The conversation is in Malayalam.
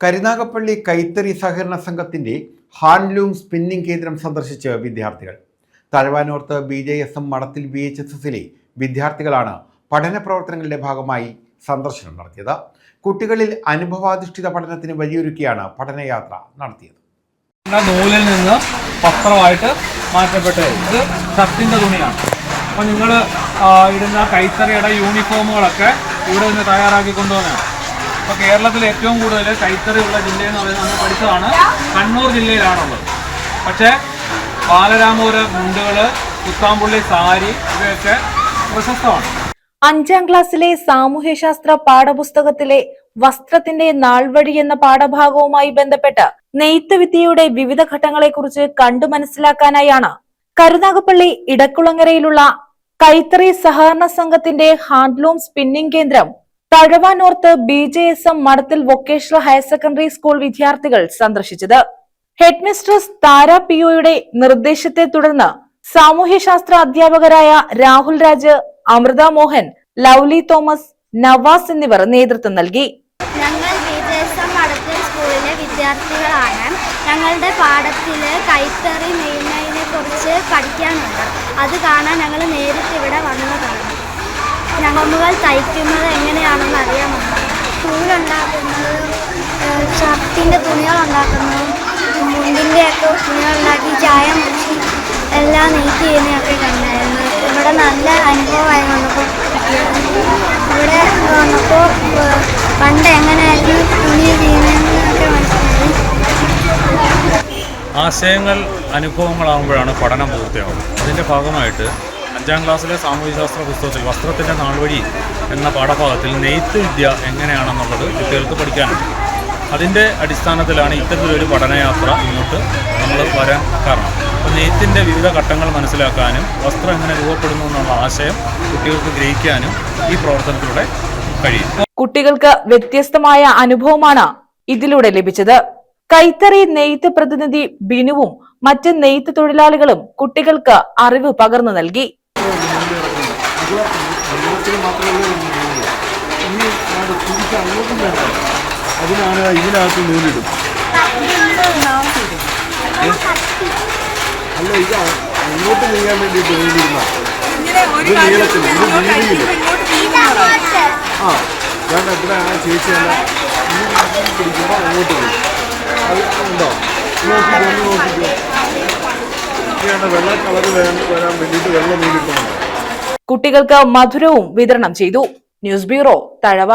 കരുനാഗപ്പള്ളി കൈത്തറി സഹകരണ സംഘത്തിന്റെ ഹാൻഡ്ലൂം സ്പിന്നിംഗ് കേന്ദ്രം സന്ദർശിച്ച് വിദ്യാർത്ഥികൾ. തഴവാനോർത്ത് BJSM മഠത്തിൽ VHSSലെ വിദ്യാർത്ഥികളാണ് പഠന പ്രവർത്തനങ്ങളുടെ ഭാഗമായി സന്ദർശനം നടത്തിയത്. കുട്ടികളിൽ അനുഭവാധിഷ്ഠിത പഠനത്തിന് വഴിയൊരുക്കിയാണ് പഠനയാത്ര നടത്തിയത്. നൂലിൽ നിന്ന് വസ്ത്രമായിട്ട് മാറ്റപ്പെട്ടത് ഇത് ഷർട്ടിൻ്റെ തുണിയാണ്. അപ്പോൾ നിങ്ങൾ ഇടുന്ന കൈത്തറിയുടെ യൂണിഫോമുകളൊക്കെ ഇവിടെ നിന്ന് തയ്യാറാക്കി കൊണ്ടുവന്നതാണ്. അപ്പോൾ കേരളത്തിൽ ഏറ്റവും കൂടുതൽ കൈത്തറിയുള്ള ജില്ലയെന്ന് പറയുന്നത് നമ്മൾ പഠിച്ചതാണ് കണ്ണൂർ ജില്ലയിലാണുള്ളത്. പക്ഷേ ബാലരാമപുരം മുണ്ടുകൾ, കുത്താമ്പുള്ളി സാരി ഇവയൊക്കെ പ്രശസ്തമാണ്. 5ാം ക്ലാസ്സിലെ സാമൂഹ്യശാസ്ത്ര പാഠപുസ്തകത്തിലെ വസ്ത്രത്തിന്റെ നാൾവഴി എന്ന പാഠഭാഗവുമായി ബന്ധപ്പെട്ട് നെയ്ത്ത് വിദ്യയുടെ വിവിധ ഘട്ടങ്ങളെക്കുറിച്ച് കണ്ടു മനസ്സിലാക്കാനായാണ് കരുനാഗപ്പള്ളി ഇടക്കുളങ്ങരയിലുള്ള കൈത്തറി സഹകരണ സംഘത്തിന്റെ ഹാൻഡ്ലൂം സ്പിന്നിംഗ് കേന്ദ്രം തഴവാനോർത്ത് BJSM മഠത്തിൽ വൊക്കേഷണൽ ഹയർ സെക്കൻഡറി സ്കൂൾ വിദ്യാർത്ഥികൾ സന്ദർശിച്ചത്. ഹെഡ് മിസ്ട്രസ് താര POയുടെ നിർദ്ദേശത്തെ തുടർന്ന് സാമൂഹ്യശാസ്ത്ര അധ്യാപകരായ രാഹുൽ രാജ്, അമൃത മോഹൻ, ലൗലി തോമസ്, നവാസ് എന്നിവർ നേതൃത്വം നൽകി. ഞങ്ങൾ BJSM മഠത്തിൽ സ്കൂളിലെ വിദ്യാർത്ഥികളാണ്. ഞങ്ങളുടെ പാഠത്തിൽ കൈത്തറി നെയ്യുന്നതിനെ കുറിച്ച് പഠിക്കാനുണ്ട്. അത് കാണാൻ ഞങ്ങൾ നേരിട്ട് ഇവിടെ വന്നതാണ്. ഞങ്ങൾ തയ്ക്കുന്നത് എങ്ങനെയാണെന്ന് അറിയാമുണ്ട്. നൂലുണ്ടാക്കുന്നത്, ഷർട്ടിൻ്റെ തുണികളുണ്ടാക്കുന്നത്, മുണ്ടിൻ്റെയൊക്കെ തുണികളുണ്ടാക്കി ചായ മുറിച്ച് എല്ലാം നെയ്ത്ത് ചെയ്യുന്നതൊക്കെ കണ്ടായിരുന്നു. ഇവിടെ നല്ല അനുഭവമായി വന്നപ്പോൾ ഇവിടെ വന്നപ്പോൾ പണ്ട് എങ്ങനെയായിരുന്നു തുണി ചെയ്യുന്നതെന്നൊക്കെ മനസ്സിലായി. ആശയങ്ങൾ അനുഭവങ്ങളാകുമ്പോഴാണ് പഠനം പൂർത്തിയാവുന്നത്. അതിൻ്റെ ഭാഗമായിട്ട് 5ാം ക്ലാസ്സിലെ സാമൂഹ്യശാസ്ത്ര പുസ്തകത്തിൽ വസ്ത്രത്തിൻ്റെ നാൾവഴി എന്ന പാഠഭാഗത്തിൽ നെയ്ത്ത് വിദ്യ എങ്ങനെയാണെന്നുള്ളത് കുട്ടികൾക്ക് പഠിക്കാനുണ്ട്. അതിൻ്റെ അടിസ്ഥാനത്തിലാണ് ഇത്തരത്തിലൊരു പഠനയാത്ര ഇങ്ങോട്ട് നമ്മൾ വരാൻ കാരണം. അപ്പോൾ നെയ്ത്തിൻ്റെ വിവിധ ഘട്ടങ്ങൾ മനസ്സിലാക്കാനും വസ്ത്രം എങ്ങനെ രൂപപ്പെടുന്നു എന്നുള്ള ആശയം കുട്ടികൾക്ക് ഗ്രഹിക്കാനും ഈ പ്രവർത്തനത്തിലൂടെ കഴിയും. കുട്ടികൾക്ക് വ്യത്യസ്തമായ അനുഭവമാണ് ഇതിലൂടെ ലഭിച്ചത്. കൈത്തറി നെയ്ത്ത് പ്രതിനിധി ബിനുവും മറ്റ് നെയ്ത്ത് തൊഴിലാളികളും കുട്ടികൾക്ക് അറിവ് പകർന്നു നൽകി. അതിനാണ് ഇതിനകത്ത് നൂലിടും. അല്ല, ഇത് അങ്ങോട്ട് നീങ്ങാൻ വേണ്ടിയിട്ട് നൂലിടുന്ന നീളത്തിൽ ഞാൻ എത്ര ആ ചേച്ചിയല്ല പിടിക്കുമ്പോൾ അങ്ങോട്ട് പോകും. അത് ഉണ്ടോ? നോക്കിക്കോ. വെള്ള കളർ വരാൻ വേണ്ടിയിട്ട് വെള്ള നൂലിട്ടുന്നുണ്ട്. കുട്ടികൾക്ക് മധുരവും വിതരണം ചെയ്തു. News bureau, Thazhava.